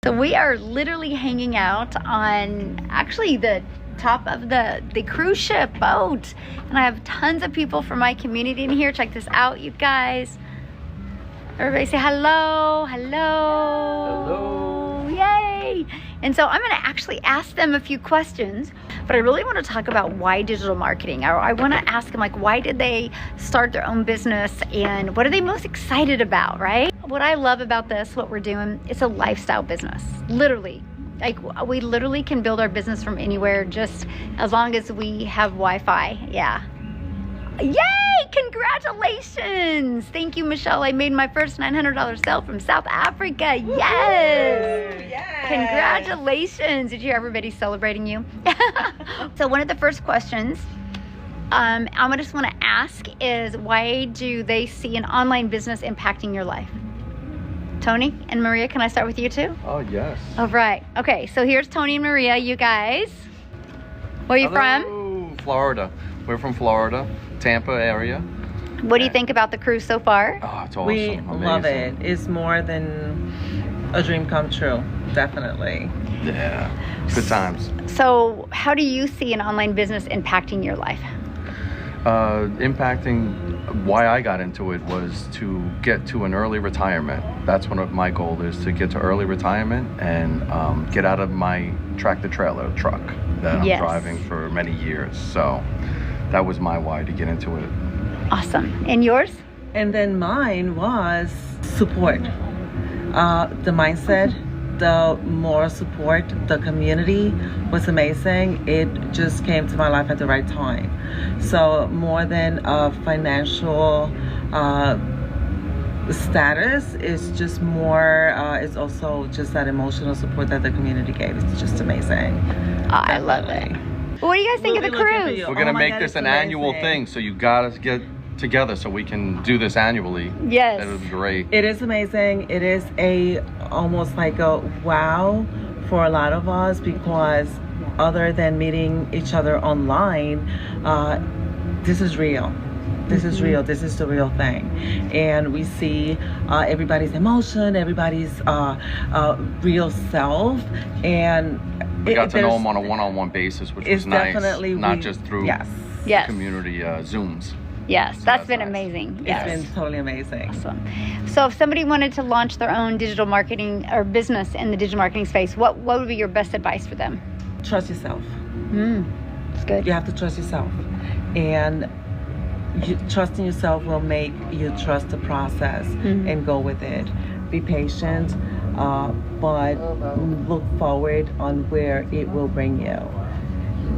So we are literally hanging out on actually the top of the cruise ship boat, and I have tons of people from my community in here. Check this out, you guys. Everybody say hello, hello. Hello. Yay. And so I'm going to actually ask them a few questions, but I really want to talk about why digital marketing. I want to ask them, like, why did they start their own business and what are they most excited about, right? What I love about this, what we're doing, it's a lifestyle business, literally. Like, we literally can build our business from anywhere, just as long as we have Wi-Fi. Yeah. Yay! Congratulations! Thank you, Michelle. I made my first $900 sale from South Africa. Yes! Yes. Congratulations! Did you hear everybody celebrating you? So one of the first questions I just want to ask is, why do they see an online business impacting your life? Tony and Maria, can I start with you too? Oh, yes. All right. Okay, so here's Tony and Maria, you guys. Where are you from? Florida. We're from Florida, Tampa area. What do you think about the cruise so far? Oh, it's awesome. We Amazing. love it. It's more than a dream come true, definitely. Yeah, good times. So how do you see an online business impacting your life? Impacting why I got into it was to get to an early retirement. That's one of my goals, is to get to early retirement and get out of my tractor-trailer truck that I'm driving for many years. So that was my why to get into it. Awesome. And yours? And then mine was support. The mindset, the moral support, the community was amazing. It just came to my life at the right time. So more than a financial status, is just more, it's also just that emotional support that the community gave. It's just amazing. I love it. What do you guys think of the cruise? We're gonna make this an annual thing, so you gotta get together so we can do this annually. Yes. That would be great. It is amazing. It is almost like a wow for a lot of us, because other than meeting each other online, this is real. This is real. This is the real thing. And we see everybody's emotion, everybody's real self. And we got to know them on a one-on-one basis, which was nice. Definitely not just through community Zooms. Yes, So that's been nice. amazing. Yes. It's been totally amazing. Awesome. So if somebody wanted to launch their own digital marketing or business in the digital marketing space, what would be your best advice for them? Trust yourself. That's good. You have to trust yourself. And trusting yourself will make you trust the process and go with it. Be patient, but look forward on where it will bring you.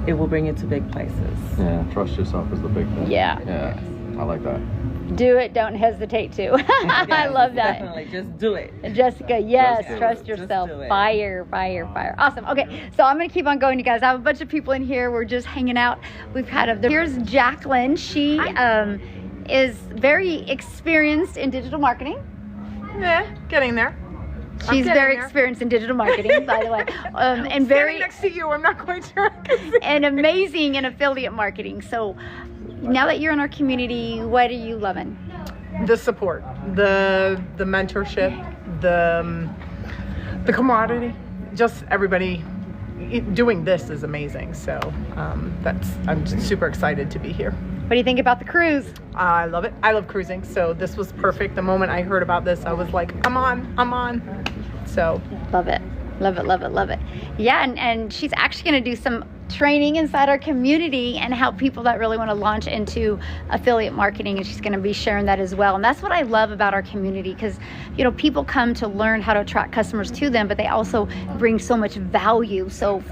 It will bring you to big places. Yeah, trust yourself is the big thing. Yeah. Yeah, I like that. Do it, don't hesitate to. I love that. Definitely, just do it. Jessica, yes, Just do trust it. yourself. Just do it. Fire, fire, fire. Awesome. Okay, so I'm gonna keep on going, you guys. I have a bunch of people in here. We're just hanging out. We've had here's Jacqueline. She is very experienced in digital marketing. Yeah, getting there. She's very experienced in digital marketing, by the way, and very next to you. I'm not quite sure. and amazing in affiliate marketing. So now that you're in our community, what are you loving? The support, the mentorship, the camaraderie, just everybody doing this is amazing. So I'm super excited to be here. What do you think about the cruise? I love it. I love cruising. So this was perfect. The moment I heard about this, I was like, I'm on. So Love it. Love it, love it, love it. Yeah, and she's actually going to do some training inside our community and help people that really want to launch into affiliate marketing, and she's going to be sharing that as well. And that's what I love about our community, because people come to learn how to attract customers to them, but they also bring so much value. So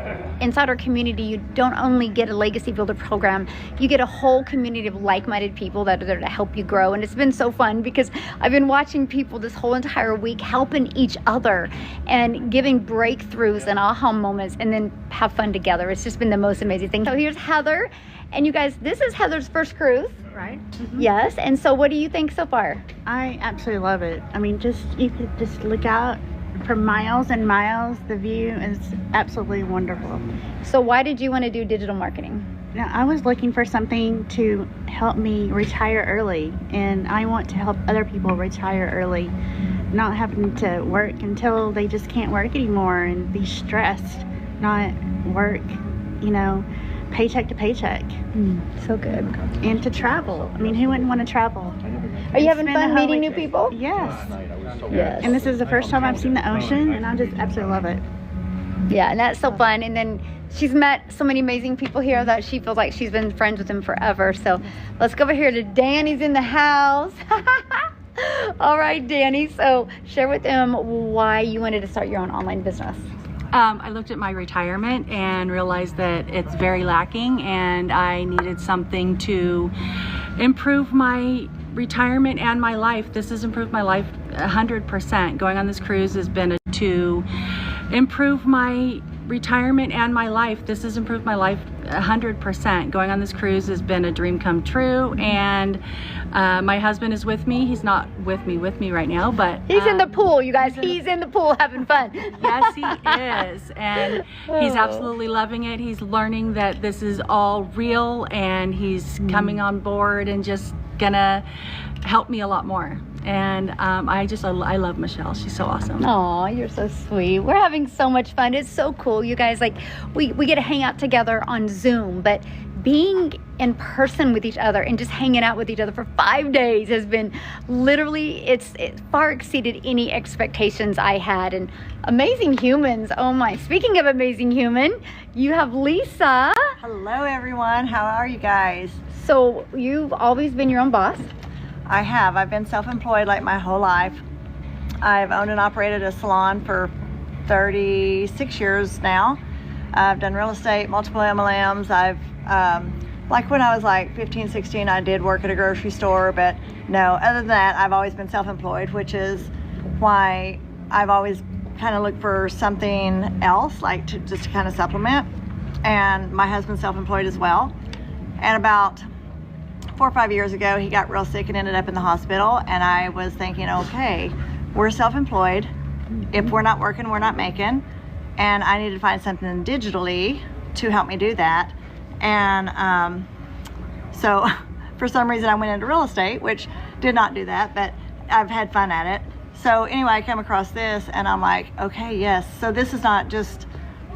inside our community, you don't only get a legacy builder program, you get a whole community of like-minded people that are there to help you grow. And it's been so fun, because I've been watching people this whole entire week helping each other and giving breakthroughs and aha moments, and then have fun together. It's just been the most amazing thing. So here's Heather, and you guys, this is Heather's first cruise, right? Yes. And so what do you think so far? I absolutely love it. I mean, you could just look out for miles and miles. The view is absolutely wonderful. So why did you want to do digital marketing? Now, I was looking for something to help me retire early, and I want to help other people retire early. not having to work until they just can't work anymore and be stressed, not work, you know, paycheck to paycheck. So good. And to travel. I mean, who wouldn't want to travel? Are you having Spend a fun whole meeting new week- people? Yes. Yes. And this is the first time I've seen the ocean, and I just absolutely love it. Yeah, and that's so fun. And then she's met so many amazing people here that she feels like she's been friends with them forever. So let's go over here to Danny's in the house. All right, Danny. So share with them why you wanted to start your own online business. I looked at my retirement and realized that it's very lacking, and I needed something to improve my retirement and my life. This has improved my life 100%. Going on this cruise has been to improve my retirement and my life. This has improved my life 100%. Going on this cruise has been a dream come true, and my husband is with me. He's not with me right now, but He's in the pool, you guys. He's in the pool having fun. yes, he is, and he's absolutely loving it. He's learning that this is all real, and he's coming on board and just gonna help me a lot more. And I love Michelle. She's so awesome. Oh, you're so sweet. We're having so much fun. It's so cool, you guys. Like we get to hang out together on Zoom, but being in person with each other and just hanging out with each other for 5 days has been literally, it far exceeded any expectations I had. And amazing humans. Oh my. Speaking of amazing human, you have Lisa. Hello everyone, how are you guys? So you've always been your own boss. I have. I've been self-employed like my whole life. I've owned and operated a salon for 36 years now. I've done real estate, multiple MLMs. I've, like when I was like 15, 16, I did work at a grocery store, but no, other than that, I've always been self-employed, which is why I've always kind of looked for something else, like just to kind of supplement. And my husband's self-employed as well. And about 4 or 5 years ago, he got real sick and ended up in the hospital. And I was thinking, okay, we're self-employed. If we're not working, we're not making. And I needed to find something digitally to help me do that. And so for some reason I went into real estate, which did not do that, but I've had fun at it. So anyway, I came across this and I'm like, okay, yes. So this is not just,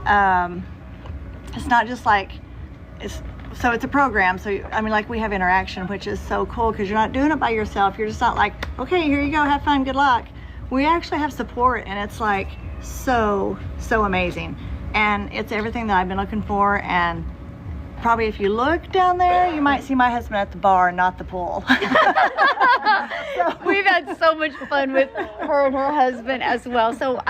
it's not just like, so it's a program. So, I mean, like we have interaction, which is so cool because you're not doing it by yourself. You're just not like, okay, here you go, have fun, good luck. We actually have support, and it's like so amazing. And it's everything that I've been looking for. And probably if you look down there, you might see my husband at the bar, not the pool. We've had so much fun with her and her husband as well. So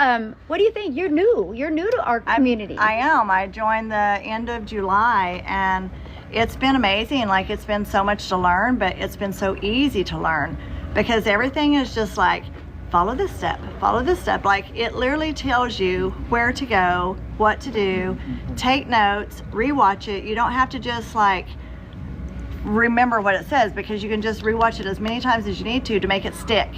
what do you think? You're new to our community. I am. I joined the end of July, and it's been amazing. Like, it's been so much to learn, but it's been so easy to learn because everything is just like, follow this step, follow this step. Like, it literally tells you where to go, what to do, take notes, rewatch it. You don't have to just like remember what it says, because you can just rewatch it as many times as you need to make it stick.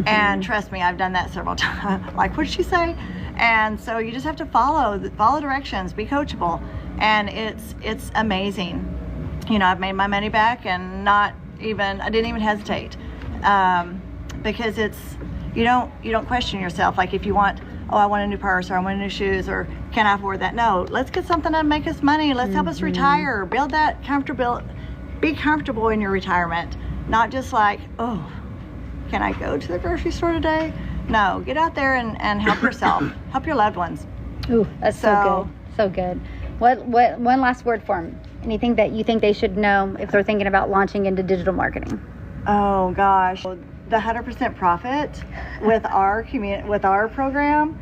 And trust me, I've done that several times. Like, what did she say? And so you just have to follow directions, be coachable, and it's amazing. You know, I've made my money back, and I didn't even hesitate, because you don't question yourself. Like, if you want, oh, I want a new purse, or I want new shoes, or can I afford that? No, let's get something that make us money. Let's help us retire, build that be comfortable in your retirement, not just like, oh, can I go to the grocery store today? No, get out there and help yourself, help your loved ones. Ooh, that's so good, so good. What one last word for them? Anything that you think they should know if they're thinking about launching into digital marketing? Oh gosh, the 100% profit with our program,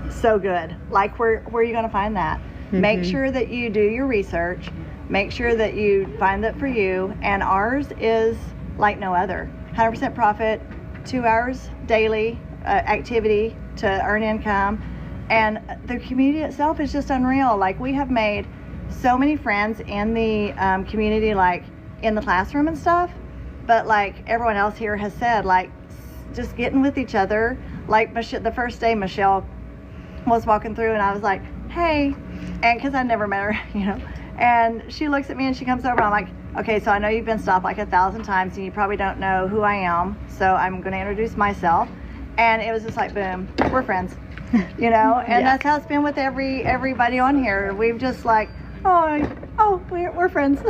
so good. Like, where are you going to find that? Make sure that you do your research. Make sure that you find that for you. And ours is like no other. 100% profit, 2 hours daily activity to earn income. And the community itself is just unreal. Like, we have made so many friends in the community, like in the classroom and stuff. But like everyone else here has said, like, just getting with each other. Like, the first day Michelle was walking through, and I was like, hey, and because I never met her, you know, and she looks at me and she comes over, and I'm like, Okay, so I know you've been stopped like 1,000 times and you probably don't know who I am. So I'm going to introduce myself. And it was just like, boom, we're friends, you know? And that's how it's been with everybody on here. We've just like, we're friends.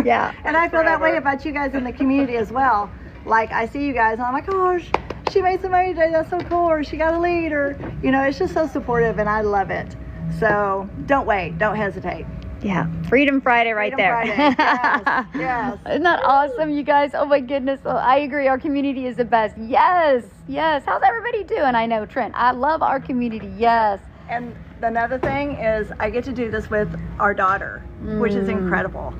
Yeah. And I feel that way about you guys in the community as well. Like, I see you guys and I'm like, oh, she made some money today, that's so cool, or she got a lead, or, you know, it's just so supportive and I love it. So don't wait, don't hesitate. Yeah, Freedom Friday right Freedom there. Friday. Yes. Isn't that awesome, you guys? Oh my goodness. Oh, I agree. Our community is the best. Yes. How's everybody doing? I know, Trent. I love our community. Yes. And another thing is I get to do this with our daughter, which is incredible.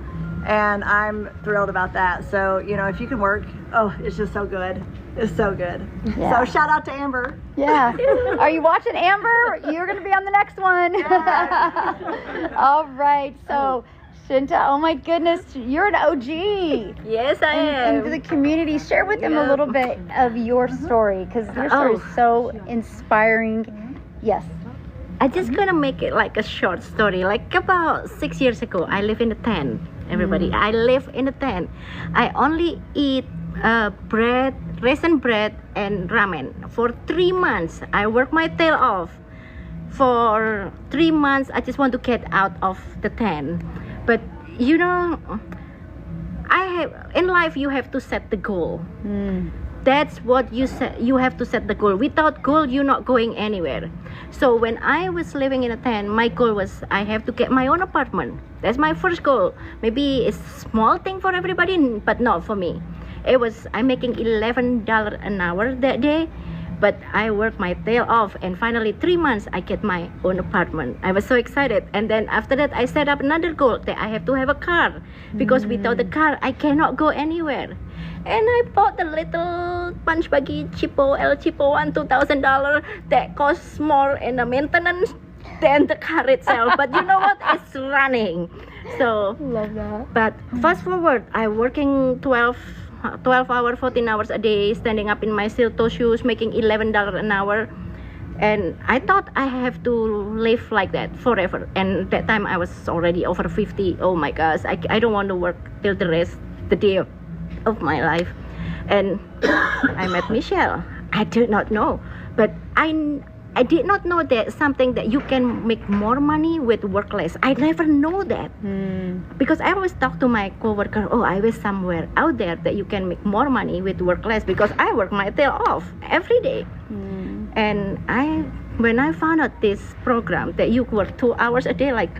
And I'm thrilled about that. So, you know, if you can work, it's just so good. It's so good. Yeah. So shout out to Amber. Yeah. Are you watching, Amber? You're going to be on the next one. All right. So, Shinta, oh my goodness, you're an OG. Yes, I am. In the community. Share with them a little bit of your story, because your story is so inspiring. Yes. I just gonna make it like a short story. Like about 6 years ago, I live in a tent. Everybody, I live in a tent. I only eat bread, raisin bread, and ramen for 3 months. I work my tail off. For 3 months, I just want to get out of the tent. But you know, in life you have to set the goal. That's what you set. You have to set the goal. Without goal, you're not going anywhere. So when I was living in a tent, my goal was I have to get my own apartment. That's my first goal. Maybe it's a small thing for everybody, but not for me. It was I'm making $11 an hour that day, but I worked my tail off, and finally 3 months I get my own apartment. I was so excited. And then after that, I set up another goal that I have to have a car, because without a car I cannot go anywhere. And I bought the little punch buggy cheapo El Cheapo one $2,000 that costs more in the maintenance than the car itself. But you know what? It's running. So Love that. but fast forward, I working 12 hours, 14 hours a day, standing up in my steel toe shoes, making $11 an hour. And I thought I have to live like that forever. And that time I was already over 50. Oh my gosh, I don't want to work till the day of my life. And I met Michelle. I did not know, but I did not know that something that you can make more money with work less. I never know that, because I always talk to my coworker, I wish somewhere out there that you can make more money with work less, because I work my tail off every day. And when I found out this program that you work 2 hours a day, like,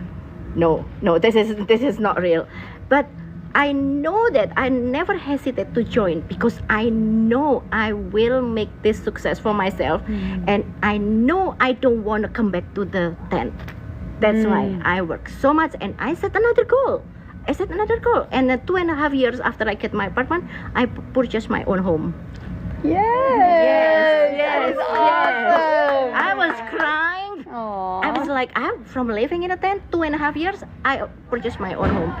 no, this is not real. But I know that I never hesitate to join, because I know I will make this success for myself. And I know I don't want to come back to the tent. That's why I work so much, and I set another goal. And 2.5 years after I get my apartment, I purchased my own home. Yes. Awesome. I was crying. Aww. I was like, from living in a tent 2.5 years, I purchased my own home.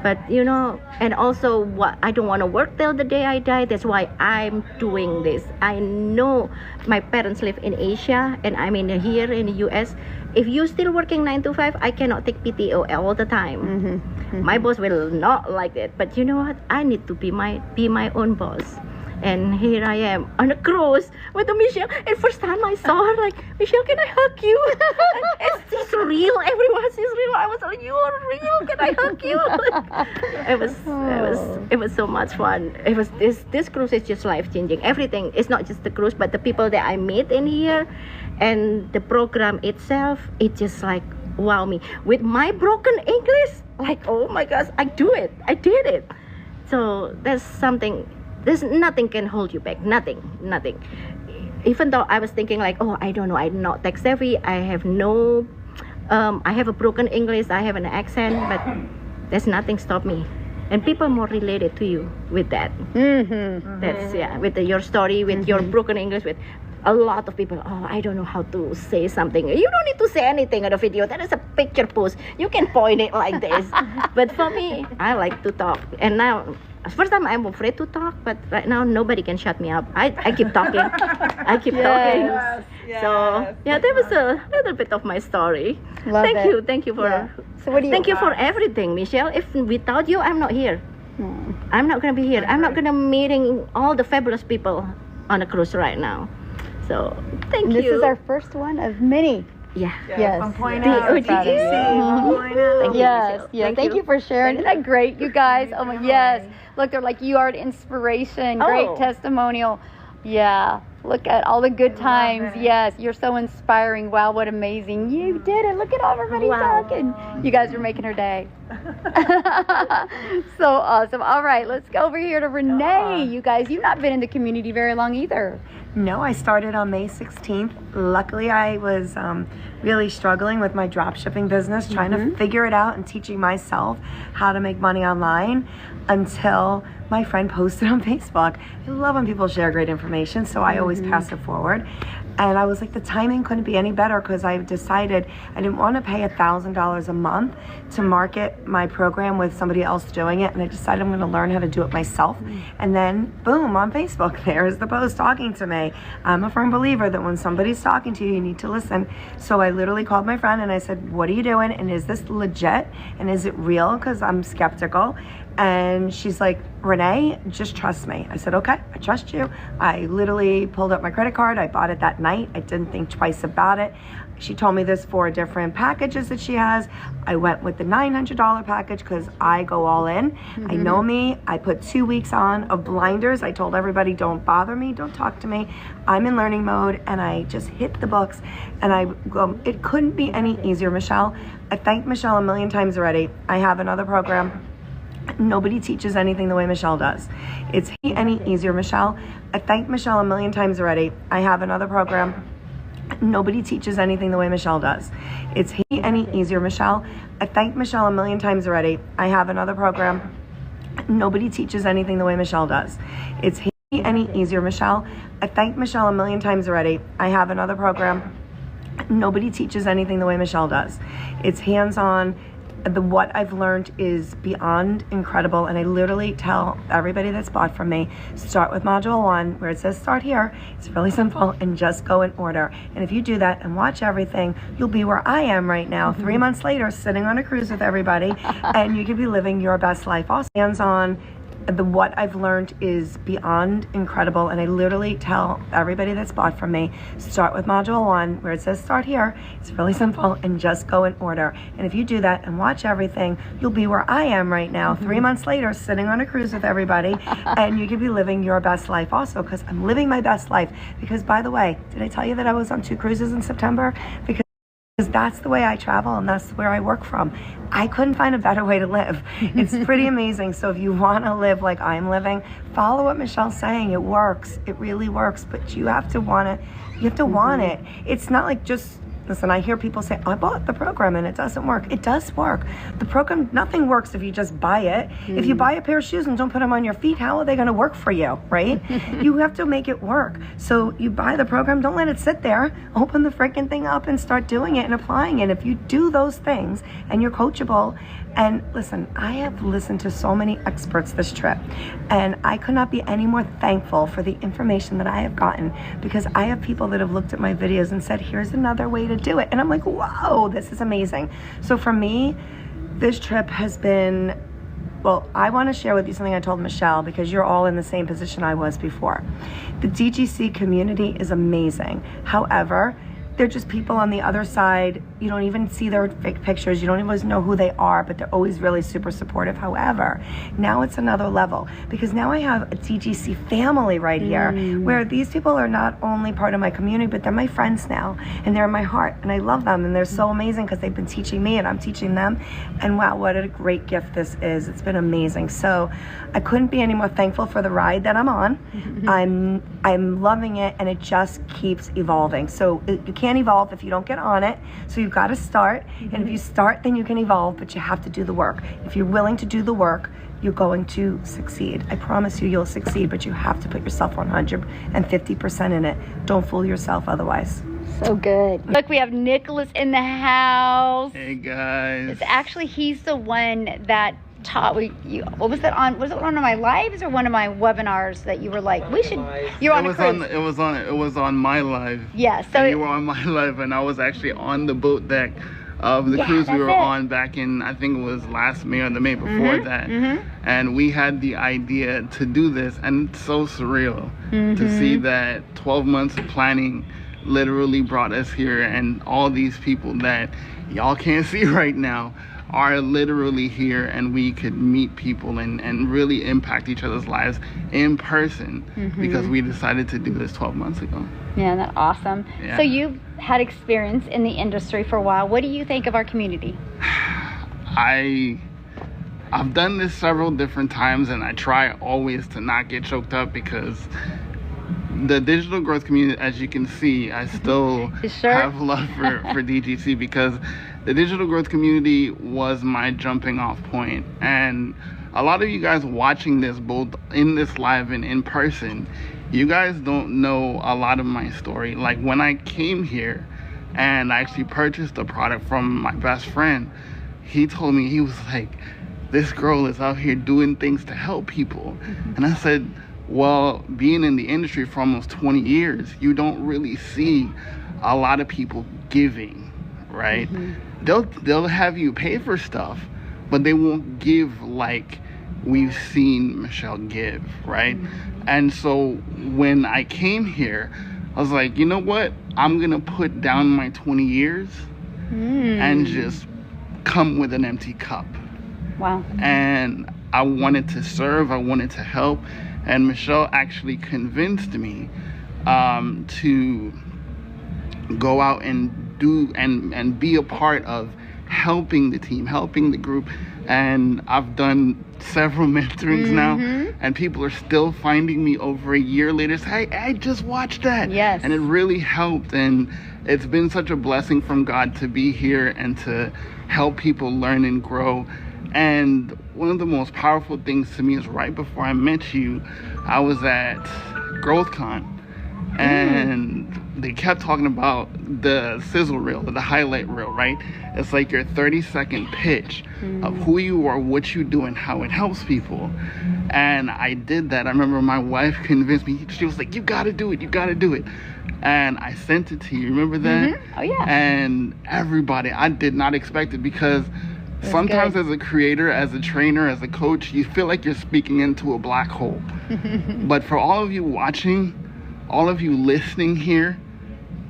But you know, and also I don't want to work till the day I die. That's why I'm doing this. I know my parents live in Asia, and I'm here in the US. If you're still working 9 to 5, I cannot take PTO all the time. My boss will not like that. But you know what? I need to be my own boss. And here I am on a cruise with Michelle. And first time I saw her, like, Michelle, can I hug you? It's real. Everyone is real. I was like, you are real. Can I hug you? It was so much fun. It was this cruise is just life changing. Everything. It's not just the cruise, but the people that I meet in here, and the program itself. It just like wow me with my broken English. Like, oh my gosh, I did it. So there's something. There's nothing can hold you back. Nothing. Even though I was thinking like, I don't know, I'm not tech savvy. I have I have a broken English. I have an accent, but there's nothing stop me. And people more related to you with that. That's with your story, with your broken English, with a lot of people. I don't know how to say something. You don't need to say anything in the video. That is a picture post. You can point it like this. But for me, I like to talk. And now, first time I'm afraid to talk, but right now nobody can shut me up. I keep talking. Talking. So that was a little bit of my story. Thank you for So what do you thank you for everything, Michelle. If without you, I'm not here. I'm not going to be here. I'm not going to meeting all the fabulous people on the cruise right now. So thank you. This is our first one of many. Yeah. Yes. From Point The Out. OGC. Thank you, Yes, Michelle. yes. Thank you for sharing. Isn't that great, you guys? Oh my, yes. Look, they're like, you are an inspiration. Great Oh. testimonial. Yeah. Look at all the good times. Yes, you're so inspiring. Wow, what amazing. You did it. Look at everybody talking. You guys are making her day. So awesome. All right, let's go over here to Renee. You guys, you've not been in the community very long either. No, I started on May 16th. Luckily, I was really struggling with my drop shipping business, trying to figure it out and teaching myself how to make money online until my friend posted on Facebook. I love when people share great information, so I always pass it forward. And I was like, the timing couldn't be any better because I decided I didn't want to pay $1,000 a month to market my program with somebody else doing it. And I decided I'm going to learn how to do it myself. And then, boom, on Facebook, there's the post talking to me. I'm a firm believer that when somebody's talking to you, you need to listen. So I literally called my friend and I said, what are you doing? And is this legit? And is it real? Because I'm skeptical. And she's like, Renee, just trust me. I said, okay, I trust you. I literally pulled up my credit card. I bought it that night. I didn't think twice about it. She told me there's 4 different packages that she has. I went with the $900 package because I go all in. I know me. I put 2 weeks on of blinders. I told everybody, don't bother me. Don't talk to me. I'm in learning mode. And I just hit the books. And it couldn't be any easier, Michelle. I thanked Michelle a million times already. I have another program. Nobody teaches anything the way Michelle does. It's any easier, Michelle. I thanked Michelle a million times already. I have another program. Nobody teaches anything the way Michelle does. It's any easier, Michelle. I thanked Michelle a million times already. I have another program. Nobody teaches anything the way Michelle does. It's any easier, Michelle. I thanked Michelle a million times already. I have another program. Nobody teaches anything the way Michelle does. It's hands-on. What I've learned is beyond incredible, and I literally tell everybody that's bought from me, start with module 1 where it says start here. It's really simple, and just go in order. And if you do that and watch everything, you'll be where I am right now, 3 months later, sitting on a cruise with everybody, and you could be living your best life. Also, hands-on. What I've learned is beyond incredible, and I literally tell everybody that's bought from me, start with module 1 where it says start here. It's really simple, and just go in order. And if you do that and watch everything, you'll be where I am right now, 3 months later, sitting on a cruise with everybody, and you could be living your best life also, because I'm living my best life. Because, by the way, did I tell you that I was on 2 cruises in September? Because that's the way I travel, and that's where I work from. I couldn't find a better way to live. It's pretty amazing. So if you want to live like I'm living, follow what Michelle's saying. It works. It really works. But you have to want it. You have to want it. It's not like just, listen, I hear people say, I bought the program and it doesn't work. It does work. The program, nothing works if you just buy it. If you buy a pair of shoes and don't put them on your feet, how are they going to work for you, right? You have to make it work. So you buy the program, don't let it sit there. Open the freaking thing up and start doing it and applying it. If you do those things and you're coachable, and listen, I have listened to so many experts this trip, and I could not be any more thankful for the information that I have gotten, because I have people that have looked at my videos and said, here's another way to do it. And I'm like, whoa, this is amazing. So for me, this trip has been, well, I want to share with you something I told Michelle, because you're all in the same position I was before. The DGC community is amazing. However, they're just people on the other side. You don't even see their fake pictures. You don't even know who they are, but they're always really super supportive. However, now it's another level, because now I have a DGC family right here, where these people are not only part of my community, but they're my friends now, and they're in my heart, and I love them, and they're so amazing because they've been teaching me and I'm teaching them. And wow, what a great gift this is. It's been amazing. So I couldn't be any more thankful for the ride that I'm on. I'm loving it, and it just keeps evolving. So you can't evolve if you don't get on it. So you've got to start, and if you start, then you can evolve, but you have to do the work. If you're willing to do the work, you're going to succeed. I promise you, you'll succeed, but you have to put yourself 150% in it. Don't fool yourself otherwise. So good. Look, we have Nicholas in the house. Hey guys. It's actually, he's the one that taught what was that on? Was it one of my lives or one of my webinars that you were like, we should? You're on a cruise. It was on my live. Yeah. So and you were on my live, and I was actually on the boat deck of the Yeah, cruise we that's were it. on back in, I think it was last May or the May before that. And we had the idea to do this, and it's so surreal to see that 12 months of planning literally brought us here, and all these people that y'all can't see right now are literally here, and we could meet people and really impact each other's lives in person because we decided to do this 12 months ago. Yeah, that's awesome. Yeah. So you've had experience in the industry for a while. What do you think of our community? I've done this several different times, and I try always to not get choked up because the digital growth community, as you can see, I still have love for DGC because the digital growth community was my jumping off point. And a lot of you guys watching this, both in this live and in person, you guys don't know a lot of my story. Like when I came here and I actually purchased a product from my best friend, he told me, he was like, this girl is out here doing things to help people. And I said, well, being in the industry for almost 20 years, you don't really see a lot of people giving, right? They'll have you pay for stuff, but they won't give like we've seen Michelle give, right? And so when I came here, I was like, you know what? I'm gonna put down my 20 years and just come with an empty cup. Wow. And I wanted to serve, I wanted to help, and Michelle actually convinced me to go out and do and be a part of helping the team, helping the group. And I've done several mentorings now, and people are still finding me over a year later, say, hey, I just watched that. Yes. And it really helped, and it's been such a blessing from God to be here and to help people learn and grow. And one of the most powerful things to me is right before I met you, I was at GrowthCon, and they kept talking about the sizzle reel, the highlight reel, right? It's like your 30-second pitch of who you are, what you do, and how it helps people. And I did that. I remember my wife convinced me. She was like, you gotta do it, you gotta do it. And I sent it to you, remember that? Oh yeah. And everybody, I did not expect it because sometimes as a creator, as a trainer, as a coach, you feel like you're speaking into a black hole. But for all of you watching, all of you listening here,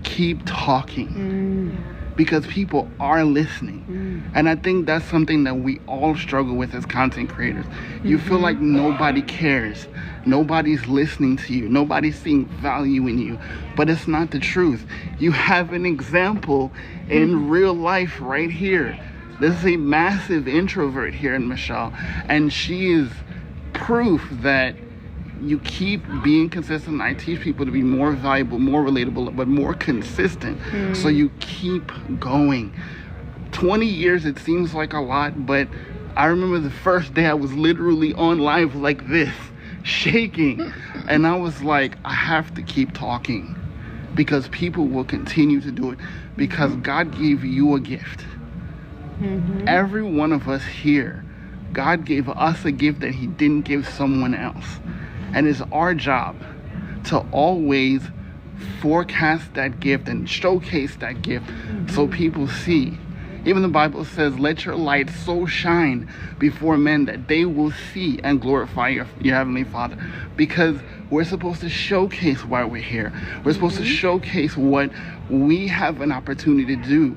keep talking because people are listening. And I think that's something that we all struggle with as content creators. You feel like nobody cares. Nobody's listening to you. Nobody's seeing value in you. But it's not the truth. You have an example in real life right here. This is a massive introvert here in Michelle, and she is proof that you keep being consistent. I teach people to be more valuable, more relatable, but more consistent. So you keep going. 20 years, it seems like a lot, but I remember the first day I was literally on live like this, shaking. And I was like, I have to keep talking because people will continue to do it because God gave you a gift. Every one of us here, God gave us a gift that he didn't give someone else. And it's our job to always forecast that gift and showcase that gift so people see. Even the Bible says, let your light so shine before men that they will see and glorify your Heavenly Father. Because we're supposed to showcase why we're here. We're supposed to showcase what we have an opportunity to do.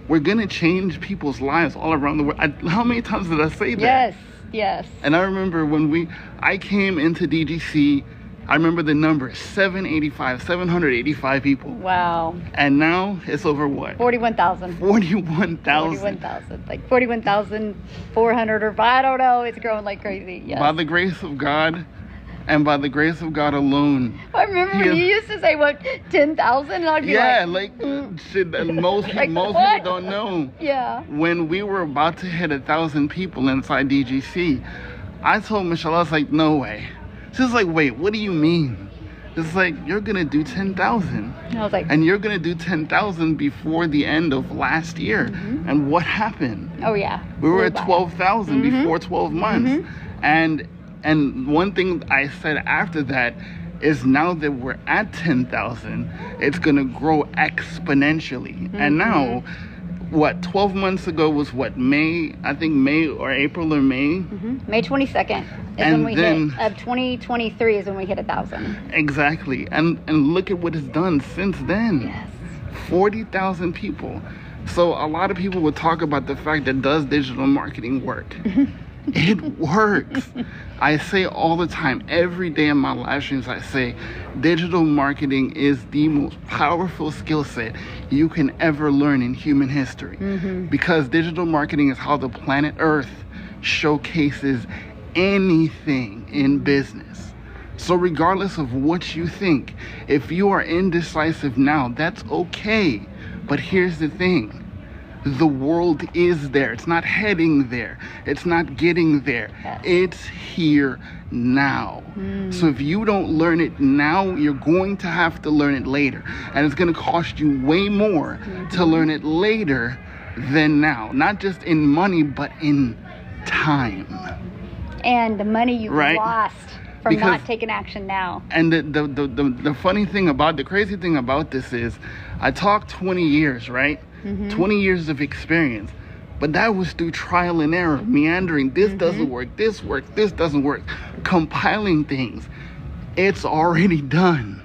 We're gonna change people's lives all around the world. How many times did I say that? Yes, yes. And I remember when I came into DGC, I remember the number 785 people. Wow. And now it's over what? 41,000. 41,000. 41,000. Like 41,400 or I don't know. It's growing like crazy. Yes. By the grace of God, and by the grace of God alone. I remember when you used to say, what, 10,000? And I'd be like shit, most people don't know. Yeah. When we were about to hit 1,000 people inside DGC, I told Michelle, I was like, no way. She's like, wait, what do you mean? It's like, you're gonna do 10,000. I was like, and you're gonna do 10,000 before the end of last year. And what happened? Oh yeah. We were at 12,000 before 12 months. And one thing I said after that is now that we're at 10,000, it's going to grow exponentially. And now, 12 months ago was May? I think May or April or May. May 22nd is And when we then- hit, of 2023 is when we hit 1,000. Exactly. And look at what it's done since then. Yes. 40,000 people. So a lot of people would talk about the fact that does digital marketing work? It works. I say all the time, every day in my live streams, I say digital marketing is the most powerful skill set you can ever learn in human history. Because digital marketing is how the planet Earth showcases anything in business. So regardless of what you think, if you are indecisive now, that's okay. But here's the thing. The world is there. It's not heading there. It's not getting there. It's here now. So if you don't learn it now, you're going to have to learn it later. And it's going to cost you way more to learn it later than now. Not just in money, but in time. And the money you Right. lost from Because- not taking action now. And the funny thing about, the crazy thing about this is, I talked 20 years, right? 20 years of experience. But that was through trial and error, meandering. This doesn't work, this works, this doesn't work. Compiling things. It's already done.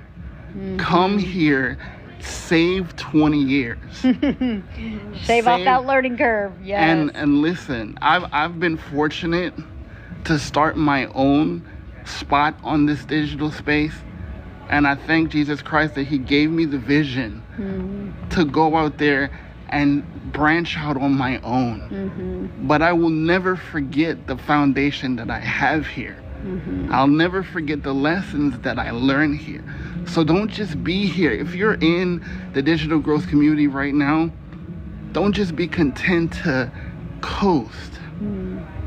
Come here, save 20 years. Shave off that learning curve. Yes. And listen, I've been fortunate to start my own spot on this digital space. And I thank Jesus Christ that he gave me the vision to go out there and branch out on my own. But I will never forget the foundation that I have here. I'll never forget the lessons that I learned here. So don't just be here. If you're in the digital growth community right now, don't just be content to coast.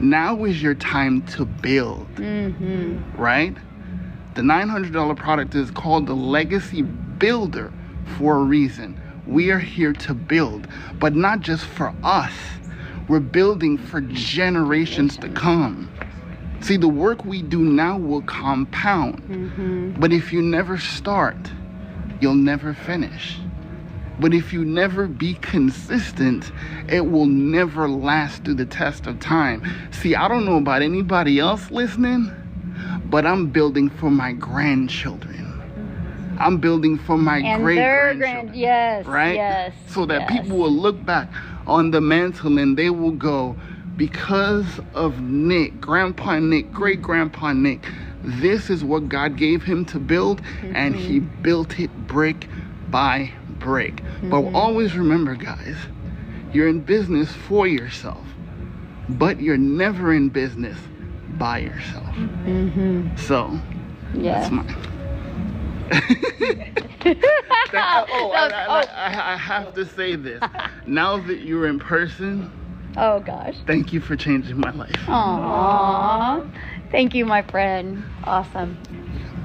Now is your time to build, right? The $900 product is called the Legacy Builder for a reason. We are here to build, but not just for us. We're building for generations to come. See, the work we do now will compound. But if you never start, you'll never finish. But if you never be consistent, it will never last through the test of time. See, I don't know about anybody else listening, but I'm building for my grandchildren. I'm building for my great-grandchildren. Yes, right? yes. So that yes. people will look back on the mantle and they will go, because of Nick, Grandpa Nick, great-grandpa Nick, this is what God gave him to build, and he built it brick by brick. But always remember, guys, you're in business for yourself, but you're never in business by yourself. So, that's mine. I have to say this. Now that you're in person, oh gosh, thank you for changing my life. Aww. Thank you, my friend. Awesome.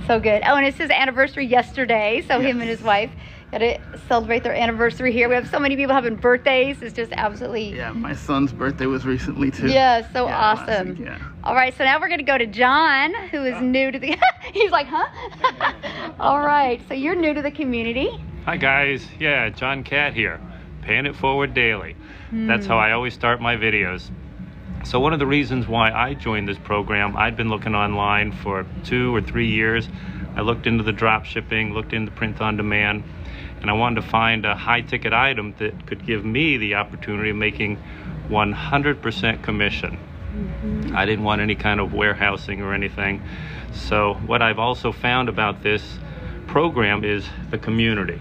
So good. Oh, and it's his anniversary yesterday, so him and his wife got to celebrate their anniversary here. We have so many people having birthdays. It's just absolutely... Yeah, my son's birthday was recently too. Yeah, so awesome. Week, All right, so now we're going to go to John, who is new to the... He's like, huh? All right, so you're new to the community. Hi guys, yeah, John Cat here, paying it forward daily. That's how I always start my videos. So one of the reasons why I joined this program, I'd been looking online for 2 or 3 years. I looked into the drop shipping, looked into print on demand, and I wanted to find a high ticket item that could give me the opportunity of making 100% commission. I didn't want any kind of warehousing or anything. So what I've also found about this program is the community.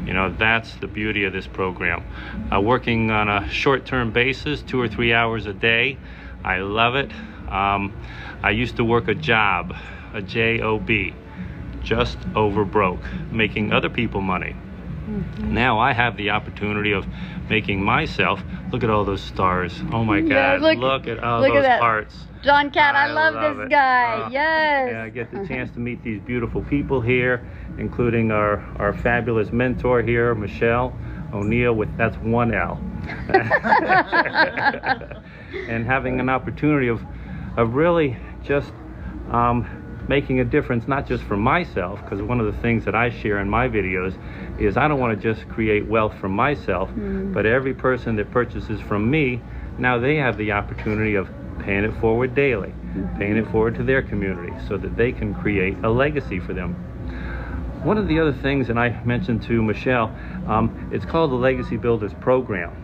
You know, that's the beauty of this program. Working on a short-term basis, 2 or 3 hours a day. I love it. I used to work a job, a J-O-B, just over broke, making other people money. Now I have the opportunity of making myself, look at all those stars. Oh my God, look at all those hearts. John Cat, I love this guy. Yes. Yeah, I get the chance to meet these beautiful people here, including our fabulous mentor here, Michelle O'Neill, that's 1 L. And having an opportunity of really just making a difference not just for myself, because one of the things that I share in my videos is I don't want to just create wealth for myself, but every person that purchases from me, now they have the opportunity of paying it forward daily, paying it forward to their community so that they can create a legacy for them. One of the other things, and I mentioned to Michelle, it's called the Legacy Builders Program.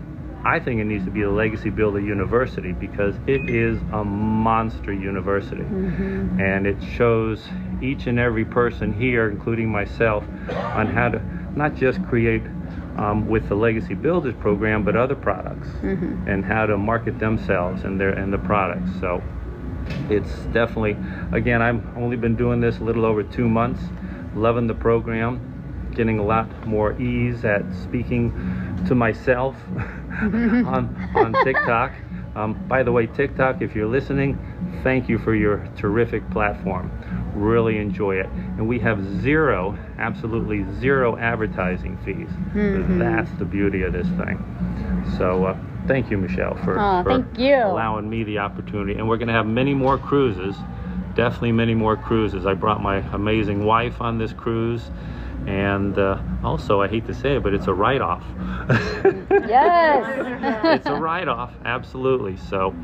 I think it needs to be a Legacy Builder University because it is a monster university. And it shows each and every person here, including myself, on how to not just create with the Legacy Builders program, but other products and how to market themselves and the products. So it's definitely, again, I've only been doing this a little over 2 months, loving the program, getting a lot more ease at speaking to myself on TikTok. By the way, TikTok, if you're listening, thank you for your terrific platform. Really enjoy it. And we have absolutely zero advertising fees. That's the beauty of this thing. So thank you, Michelle, for thank you. allowing me the opportunity. And we're going to have many more cruises, definitely many more cruises. I brought my amazing wife on this cruise. And also, I hate to say it, but it's a write-off. Yes. It's a write-off, absolutely. So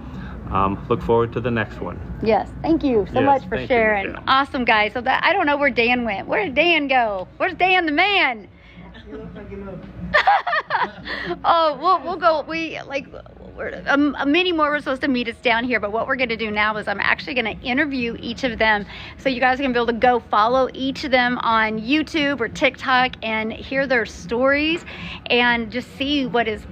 look forward to the next one. Yes, thank you so much for thank you, sharing. Michelle. Awesome, guys. So that I don't know where Dan went. Where did Dan go? Where's Dan the man? Oh, we'll go. Many more were supposed to meet us down here, but what we're going to do now is I'm actually going to interview each of them, so you guys are going to be able to go follow each of them on YouTube or TikTok and hear their stories and just see what is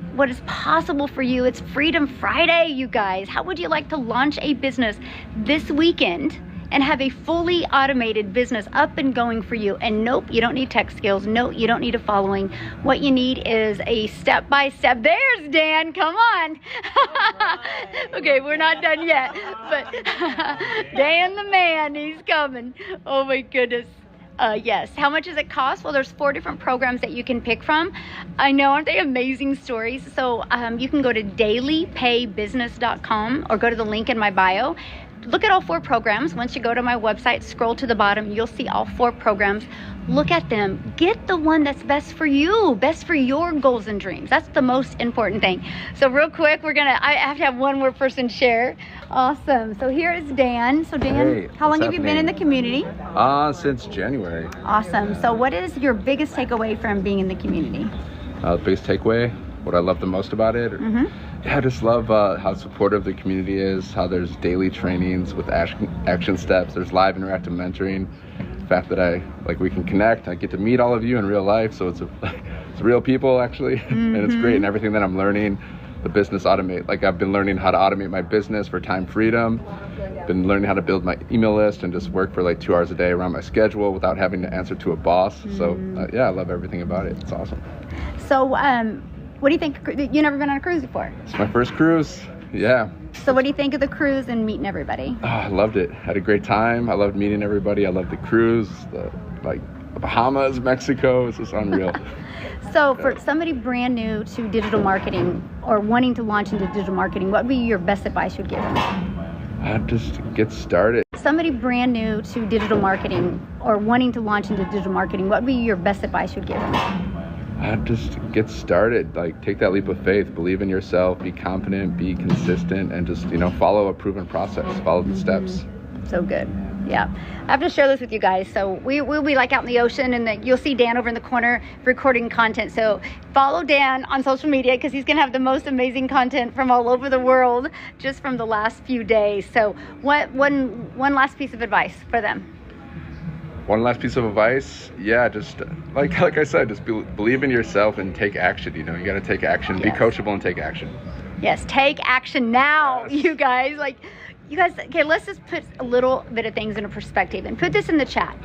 possible for you. It's Freedom Friday, you guys. How would you like to launch a business this weekend and have a fully automated business up and going for you? And nope, you don't need tech skills. No, you don't need a following. What you need is a step-by-step. There's Dan, come on. Okay, we're not done yet, but Dan the man, he's coming. Oh my goodness. Yes. How much does it cost? Well, there's 4 different programs that you can pick from. I know, aren't they amazing stories? So you can go to dailypaybusiness.com or go to the link in my bio. Look at all 4 programs. Once you go to my website, scroll to the bottom, you'll see all 4 programs. Look at them. Get the one that's best for you, best for your goals and dreams. That's the most important thing. So real quick, I have to have one more person share. Awesome. So here is Dan. So Dan, hey, how long have you been in the community? Since January. Awesome. So what is your biggest takeaway from being in the community? The biggest takeaway, what I love the most about it? Yeah, I just love how supportive the community is, how there's daily trainings with action steps, there's live interactive mentoring, the fact that we can connect, I get to meet all of you in real life, so it's real people actually, and it's great, and everything that I'm learning, the business automate, I've been learning how to automate my business for time freedom, been learning how to build my email list and just work for 2 hours a day around my schedule without having to answer to a boss, so yeah, I love everything about it, it's awesome. So what do you think? You've never been on a cruise before? It's my first cruise, yeah. So what do you think of the cruise and meeting everybody? Oh, I loved it. Had a great time. I loved meeting everybody. I loved the cruise, the Bahamas, Mexico. It's just unreal. So for somebody brand new to digital marketing or wanting to launch into digital marketing, what would be your best advice you'd give them? Just get started. Somebody brand new to digital marketing or wanting to launch into digital marketing, what would be your best advice you'd give them? Just get started. Take that leap of faith. Believe in yourself. Be confident. Be consistent, and just follow a proven process. Follow the steps. So good. Yeah, I have to share this with you guys. So we'll be out in the ocean, and you'll see Dan over in the corner recording content. So follow Dan on social media because he's gonna have the most amazing content from all over the world just from the last few days. So one last piece of advice for them. One last piece of advice, yeah, just like I said, just believe in yourself and take action. You got to take action. Yes. Be coachable and take action. Yes, take action now, yes. You guys. Okay, let's just put a little bit of things into perspective and put this in the chat.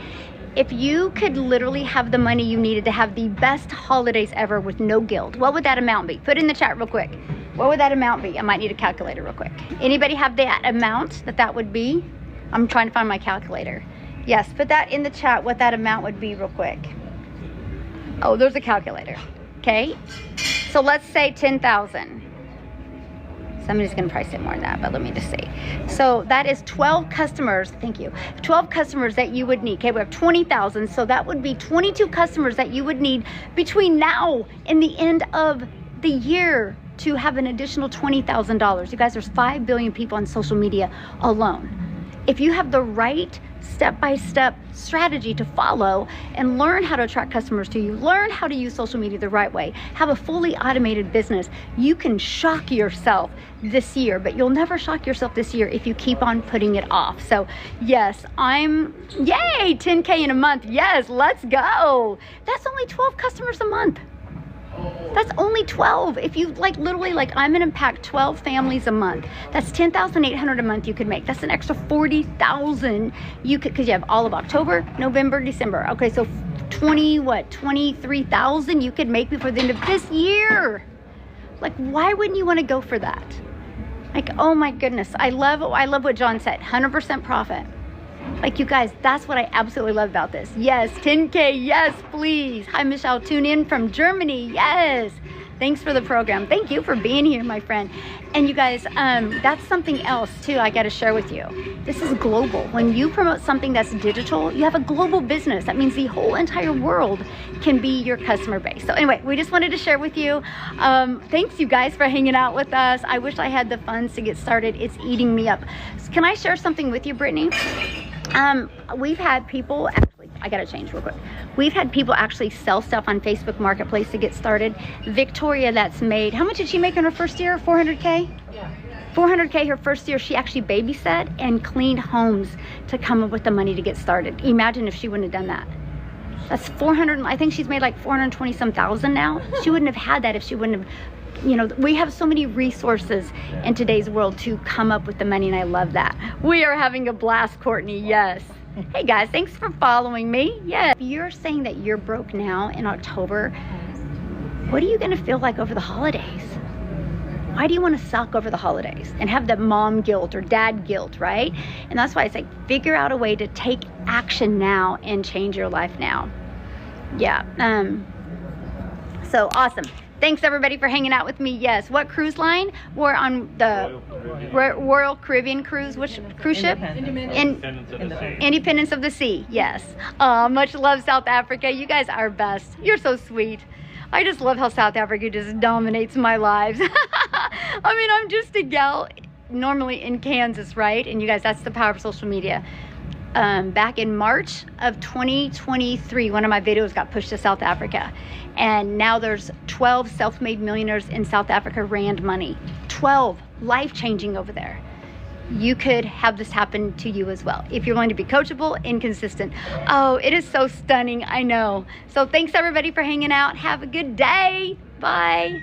If you could literally have the money you needed to have the best holidays ever with no guilt, what would that amount be? Put it in the chat real quick. What would that amount be? I might need a calculator real quick. Anybody have that amount that would be? I'm trying to find my calculator. Yes, put that in the chat, what that amount would be real quick. Oh, there's a calculator. Okay, so let's say 10,000. Somebody's going to price it more than that, but let me just see. So that is 12 customers. Thank you. 12 customers that you would need. Okay, we have 20,000. So that would be 22 customers that you would need between now and the end of the year to have an additional $20,000. You guys, there's 5 billion people on social media alone. If you have the right step-by-step strategy to follow and learn how to attract customers to you, learn how to use social media the right way, have a fully automated business, you can shock yourself this year, but you'll never shock yourself this year if you keep on putting it off. So yes, yay, 10K in a month. Yes, let's go. That's only 12 customers a month. That's only 12. If you literally I'm gonna impact 12 families a month. That's 10,800 a month you could make. That's an extra 40,000 you could, because you have all of October, November, December. Okay, so 23,000 you could make before the end of this year. Why wouldn't you want to go for that? Oh my goodness, I love what John said. 100% profit. You guys, that's what I absolutely love about this. Yes, 10K, yes, please. Hi, Michelle, tune in from Germany. Yes. Thanks for the program. Thank you for being here, my friend. And you guys, that's something else too I got to share with you. This is global. When you promote something that's digital, you have a global business. That means the whole entire world can be your customer base. So anyway, we just wanted to share with you. Thanks you guys for hanging out with us. I wish I had the funds to get started. It's eating me up. So can I share something with you, Brittany? We've had people actually, I gotta change real quick. We've had people actually sell stuff on Facebook Marketplace to get started. Victoria, that's made, how much did she make in her first year? 400K? Yeah. 400K her first year. She actually babysat and cleaned homes to come up with the money to get started. Imagine if she wouldn't have done that. That's 400, I think she's made 420 some thousand now. She wouldn't have had that if she wouldn't have, we have so many resources in today's world to come up with the money, and I love that. We are having a blast, Courtney, yes. Hey guys, thanks for following me. Yeah. If you're saying that you're broke now in October, what are you gonna feel like over the holidays? Why do you wanna suck over the holidays and have that mom guilt or dad guilt, right? And that's why I say, figure out a way to take action now and change your life now. Yeah, so awesome. Thanks everybody for hanging out with me. Yes, what cruise line? We're on the Royal Caribbean cruise. Which cruise ship? Independence of the Sea. Yes. Much love, South Africa. You guys are best. You're so sweet. I just love how South Africa just dominates my lives. I mean, I'm just a gal normally in Kansas, right? And you guys, that's the power of social media. Back in March of 2023, one of my videos got pushed to South Africa, and now there's 12 self-made millionaires in South Africa, Rand money. 12, life-changing over there. You could have this happen to you as well if you're willing to be coachable and consistent. Oh, it is so stunning, I know. So thanks everybody for hanging out. Have a good day. Bye.